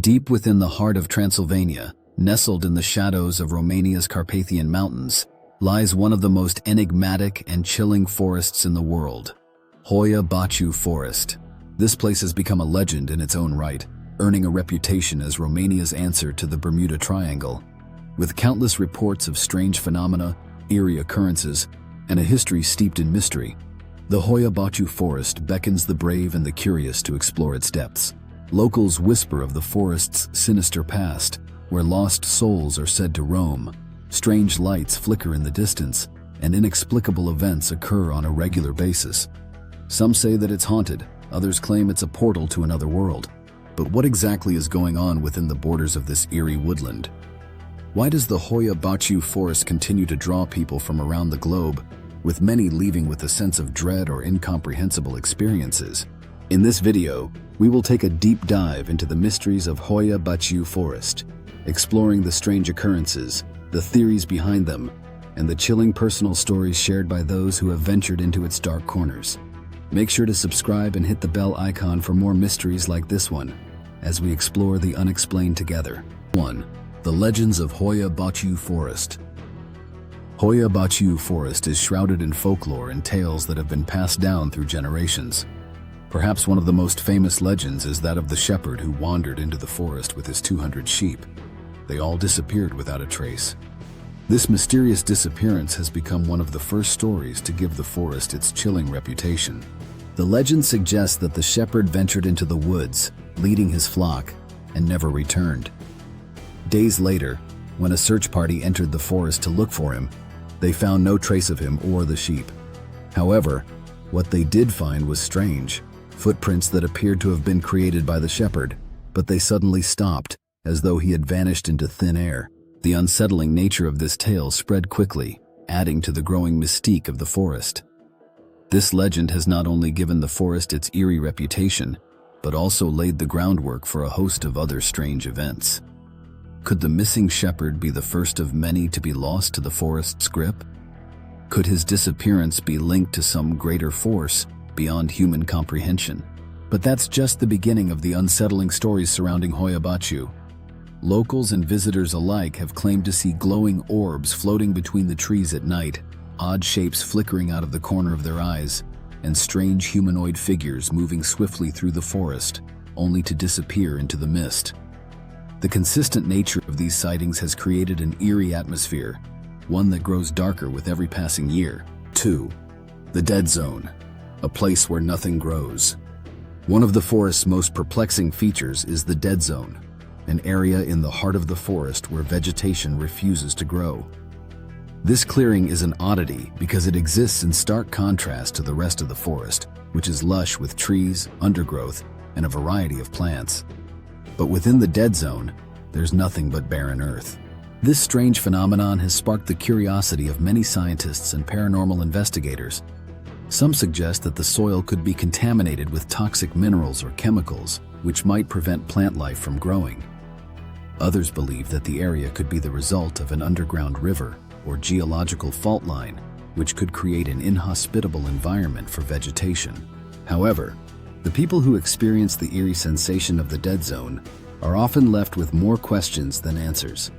Deep within the heart of Transylvania, nestled in the shadows of Romania's Carpathian Mountains, lies one of the most enigmatic and chilling forests in the world, Hoia-Baciu Forest. This place has become a legend in its own right, earning a reputation as Romania's answer to the Bermuda Triangle. With countless reports of strange phenomena, eerie occurrences, and a history steeped in mystery, the Hoia-Baciu Forest beckons the brave and the curious to explore its depths. Locals whisper of the forest's sinister past, where lost souls are said to roam, strange lights flicker in the distance, and inexplicable events occur on a regular basis. Some say that it's haunted, others claim it's a portal to another world. But what exactly is going on within the borders of this eerie woodland? Why does the Hoia-Baciu Forest continue to draw people from around the globe, with many leaving with a sense of dread or incomprehensible experiences? In this video, we will take a deep dive into the mysteries of Hoia-Baciu Forest, exploring the strange occurrences, the theories behind them, and the chilling personal stories shared by those who have ventured into its dark corners. Make sure to subscribe and hit the bell icon for more mysteries like this one, as we explore the unexplained together. 1. The Legends of Hoia-Baciu Forest. Hoia-Baciu Forest is shrouded in folklore and tales that have been passed down through generations. Perhaps one of the most famous legends is that of the shepherd who wandered into the forest with his 200 sheep. They all disappeared without a trace. This mysterious disappearance has become one of the first stories to give the forest its chilling reputation. The legend suggests that the shepherd ventured into the woods, leading his flock, and never returned. Days later, when a search party entered the forest to look for him, they found no trace of him or the sheep. However, what they did find was strange. Footprints that appeared to have been created by the shepherd, but they suddenly stopped, as though he had vanished into thin air. The unsettling nature of this tale spread quickly, adding to the growing mystique of the forest. This legend has not only given the forest its eerie reputation, but also laid the groundwork for a host of other strange events. Could the missing shepherd be the first of many to be lost to the forest's grip? Could his disappearance be linked to some greater force beyond human comprehension? But that's just the beginning of the unsettling stories surrounding Hoia-Baciu. Locals and visitors alike have claimed to see glowing orbs floating between the trees at night, odd shapes flickering out of the corner of their eyes, and strange humanoid figures moving swiftly through the forest, only to disappear into the mist. The consistent nature of these sightings has created an eerie atmosphere, one that grows darker with every passing year. 2. The Dead Zone, a place where nothing grows. One of the forest's most perplexing features is the Dead Zone, an area in the heart of the forest where vegetation refuses to grow. This clearing is an oddity because it exists in stark contrast to the rest of the forest, which is lush with trees, undergrowth, and a variety of plants. But within the Dead Zone, there's nothing but barren earth. This strange phenomenon has sparked the curiosity of many scientists and paranormal investigators. Some suggest that the soil could be contaminated with toxic minerals or chemicals, which might prevent plant life from growing. Others believe that the area could be the result of an underground river or geological fault line, which could create an inhospitable environment for vegetation. However, the people who experience the eerie sensation of the Dead Zone are often left with more questions than answers.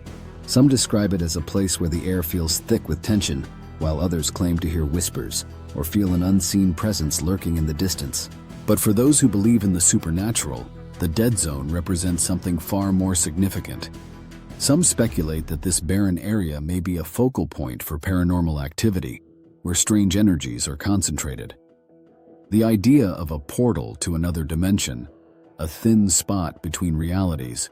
Some describe it as a place where the air feels thick with tension, while others claim to hear whispers or feel an unseen presence lurking in the distance. But for those who believe in the supernatural, the Dead Zone represents something far more significant. Some speculate that this barren area may be a focal point for paranormal activity, where strange energies are concentrated. The idea of a portal to another dimension, a thin spot between realities,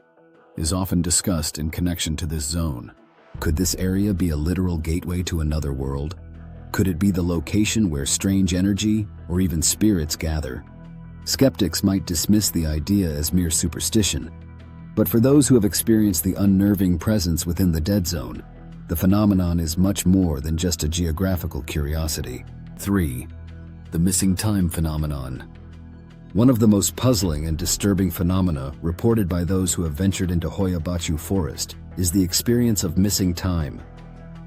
is often discussed in connection to this zone. Could this area be a literal gateway to another world? Could it be the location where strange energy or even spirits gather? Skeptics might dismiss the idea as mere superstition, but for those who have experienced the unnerving presence within the Dead Zone, the phenomenon is much more than just a geographical curiosity. 3. The missing time phenomenon. One of the most puzzling and disturbing phenomena reported by those who have ventured into Hoia-Baciu Forest is the experience of missing time.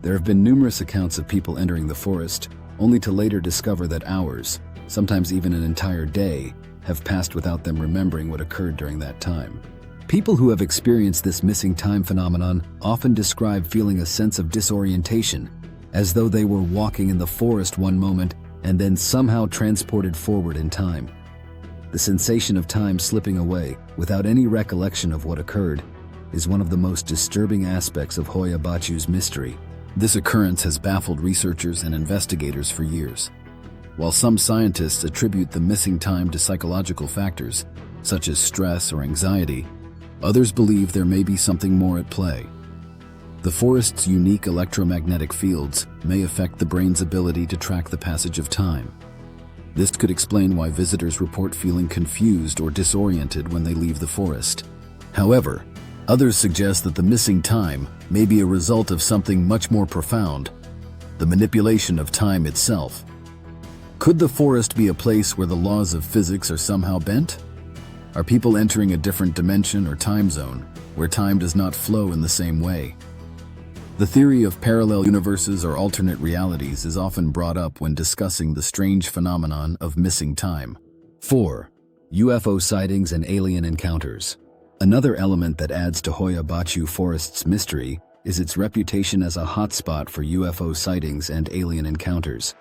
There have been numerous accounts of people entering the forest, only to later discover that hours, sometimes even an entire day, have passed without them remembering what occurred during that time. People who have experienced this missing time phenomenon often describe feeling a sense of disorientation, as though they were walking in the forest one moment and then somehow transported forward in time. The sensation of time slipping away without any recollection of what occurred is one of the most disturbing aspects of Hoia-Baciu's mystery. This occurrence has baffled researchers and investigators for years. While some scientists attribute the missing time to psychological factors, such as stress or anxiety, others believe there may be something more at play. The forest's unique electromagnetic fields may affect the brain's ability to track the passage of time. This could explain why visitors report feeling confused or disoriented when they leave the forest. However, others suggest that the missing time may be a result of something much more profound: the manipulation of time itself. Could the forest be a place where the laws of physics are somehow bent? Are people entering a different dimension or time zone, where time does not flow in the same way? The theory of parallel universes or alternate realities is often brought up when discussing the strange phenomenon of missing time. 4. UFO sightings and alien encounters. Another element that adds to Hoia-Baciu Forest's mystery is its reputation as a hotspot for UFO sightings and alien encounters.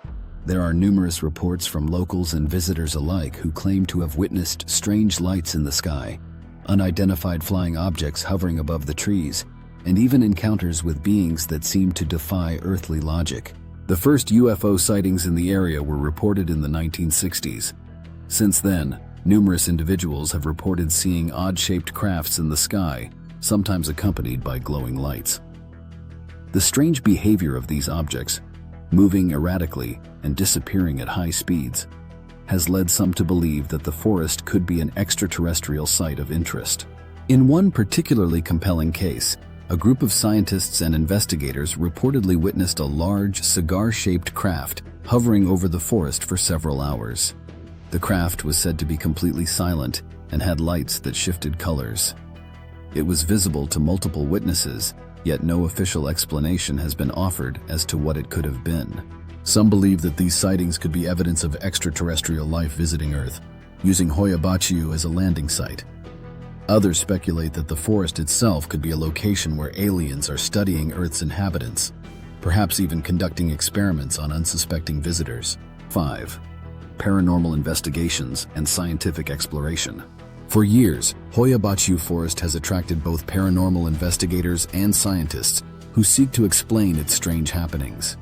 There are numerous reports from locals and visitors alike who claim to have witnessed strange lights in the sky, unidentified flying objects hovering above the trees, and even encounters with beings that seem to defy earthly logic. The first UFO sightings in the area were reported in the 1960s. Since then, numerous individuals have reported seeing odd-shaped crafts in the sky, sometimes accompanied by glowing lights. The strange behavior of these objects, moving erratically and disappearing at high speeds, has led some to believe that the forest could be an extraterrestrial site of interest. In one particularly compelling case, a group of scientists and investigators reportedly witnessed a large, cigar-shaped craft hovering over the forest for several hours. The craft was said to be completely silent and had lights that shifted colors. It was visible to multiple witnesses, yet no official explanation has been offered as to what it could have been. Some believe that these sightings could be evidence of extraterrestrial life visiting Earth, using Hoia-Baciu as a landing site. Others speculate that the forest itself could be a location where aliens are studying Earth's inhabitants, perhaps even conducting experiments on unsuspecting visitors. 5. Paranormal investigations and scientific exploration. For years, Hoia-Baciu Forest has attracted both paranormal investigators and scientists who seek to explain its strange happenings.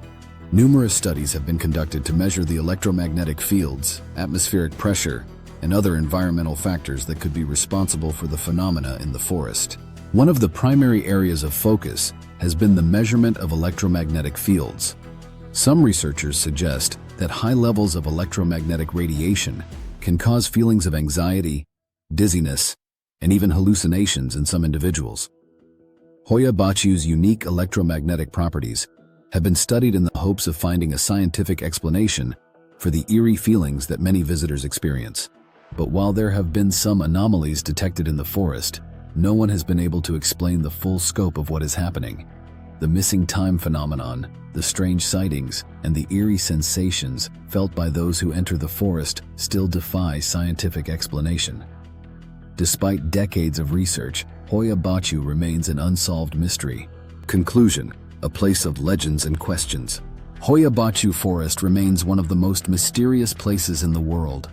Numerous studies have been conducted to measure the electromagnetic fields, atmospheric pressure, and other environmental factors that could be responsible for the phenomena in the forest. One of the primary areas of focus has been the measurement of electromagnetic fields. Some researchers suggest that high levels of electromagnetic radiation can cause feelings of anxiety, dizziness, and even hallucinations in some individuals. Hoia-Baciu's unique electromagnetic properties have been studied in the hopes of finding a scientific explanation for the eerie feelings that many visitors experience. But while there have been some anomalies detected in the forest, no one has been able to explain the full scope of what is happening. The missing time phenomenon, the strange sightings, and the eerie sensations felt by those who enter the forest still defy scientific explanation. Despite decades of research, Hoia-Baciu remains an unsolved mystery. Conclusion: a place of legends and questions. Hoia-Baciu Forest remains one of the most mysterious places in the world.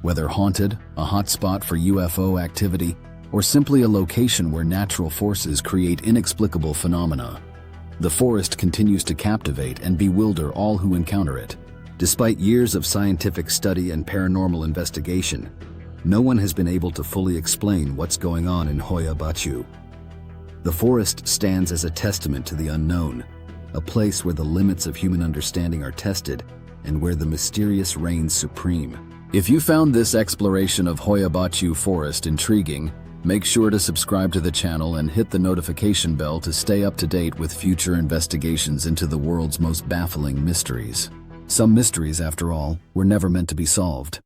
Whether haunted, a hotspot for UFO activity, or simply a location where natural forces create inexplicable phenomena, the forest continues to captivate and bewilder all who encounter it. Despite years of scientific study and paranormal investigation, no one has been able to fully explain what's going on in Hoia-Baciu. The forest stands as a testament to the unknown, a place where the limits of human understanding are tested and where the mysterious reigns supreme. If you found this exploration of Hoia-Baciu Forest intriguing, make sure to subscribe to the channel and hit the notification bell to stay up to date with future investigations into the world's most baffling mysteries. Some mysteries, after all, were never meant to be solved.